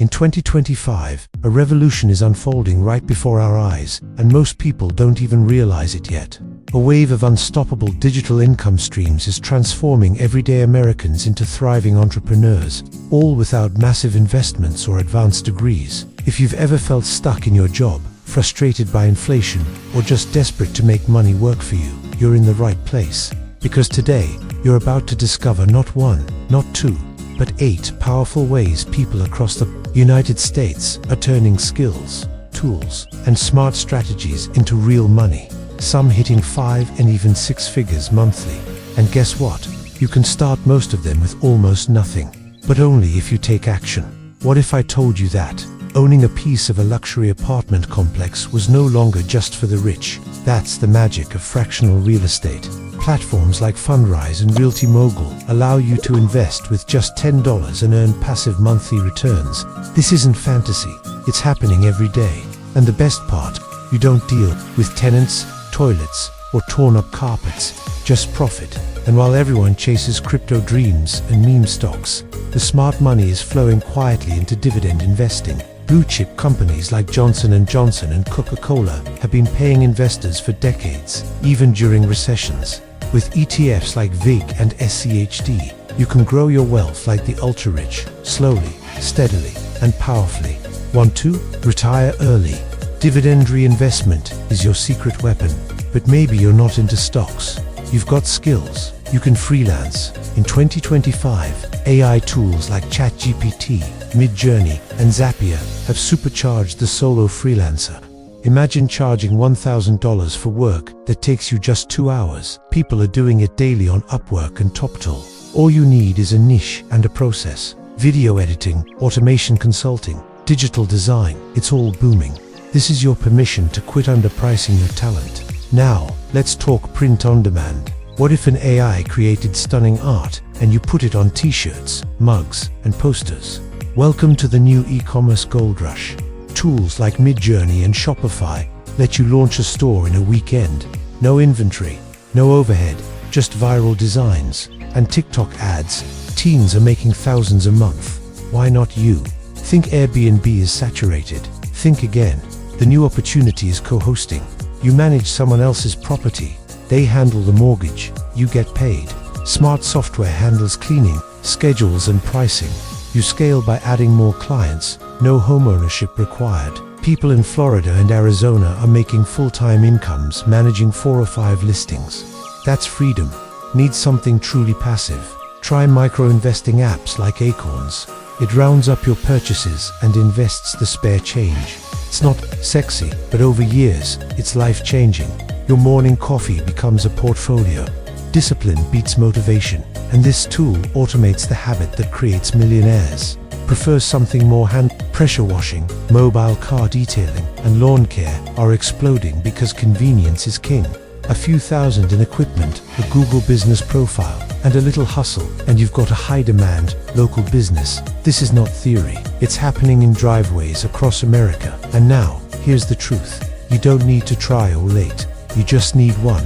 In 2025, a revolution is unfolding right before our eyes, and most people don't even realize it yet. A wave of unstoppable digital income streams is transforming everyday Americans into thriving entrepreneurs, all without massive investments or advanced degrees. If you've ever felt stuck in your job, frustrated by inflation, or just desperate to make money work for you, you're in the right place. Because today, you're about to discover not one, not two, but 8 powerful ways people across the United States are turning skills, tools, and smart strategies into real money. Some hitting 5 and even 6 figures monthly. And guess what? You can start most of them with almost nothing. But only if you take action. What if I told you that owning a piece of a luxury apartment complex was no longer just for the rich? That's the magic of fractional real estate. Platforms like Fundrise and Realty Mogul allow you to invest with just $10 and earn passive monthly returns. This isn't fantasy, it's happening every day. And the best part, you don't deal with tenants, toilets, or torn-up carpets, just profit. And while everyone chases crypto dreams and meme stocks, the smart money is flowing quietly into dividend investing. Blue-chip companies like Johnson & Johnson and Coca-Cola have been paying investors for decades, even during recessions. With ETFs like VIG and SCHD, you can grow your wealth like the ultra-rich, slowly, steadily, and powerfully. Want to retire early? Dividend reinvestment is your secret weapon. But maybe you're not into stocks. You've got skills. You can freelance. In 2025, AI tools like ChatGPT, Midjourney, and Zapier have supercharged the solo freelancer. Imagine charging $1,000 for work that takes you just 2 hours. People are doing it daily on Upwork and TopTool. All you need is a niche and a process. Video editing, automation consulting, digital design, it's all booming. This is your permission to quit underpricing your talent. Now, let's talk print on demand. What if an AI created stunning art and you put it on t-shirts, mugs, and posters? Welcome to the new e-commerce gold rush. Tools like Midjourney and Shopify let you launch a store in a weekend. No inventory, no overhead, just viral designs. And TikTok ads. Teens are making thousands a month. Why not you? Think Airbnb is saturated. Think again. The new opportunity is co-hosting. You manage someone else's property. They handle the mortgage. You get paid. Smart software handles cleaning, schedules, and pricing. You scale by adding more clients. No homeownership required. People in Florida and Arizona are making full-time incomes managing 4 or 5 listings. That's freedom. Need something truly passive? Try micro-investing apps like Acorns. It rounds up your purchases and invests the spare change. It's not sexy, but over years, it's life-changing. Your morning coffee becomes a portfolio. Discipline beats motivation, and this tool automates the habit that creates millionaires. Prefers something more pressure washing, mobile car detailing, and lawn care are exploding because convenience is king. A few thousand in equipment, a Google business profile, and a little hustle, and you've got a high-demand, local business. This is not theory. It's happening in driveways across America. And now, here's the truth. You don't need to try or late. You just need one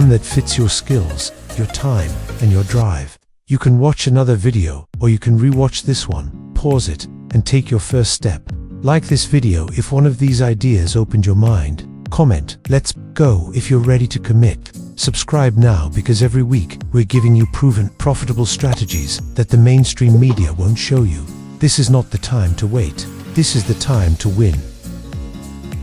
that fits your skills, your time, and your drive. You can watch another video, or you can re-watch this one, pause it, and take your first step. Like this video if one of these ideas opened your mind. Comment, let's go if you're ready to commit. Subscribe now because every week we're giving you proven, profitable strategies that the mainstream media won't show you. This is not the time to wait. This is the time to win.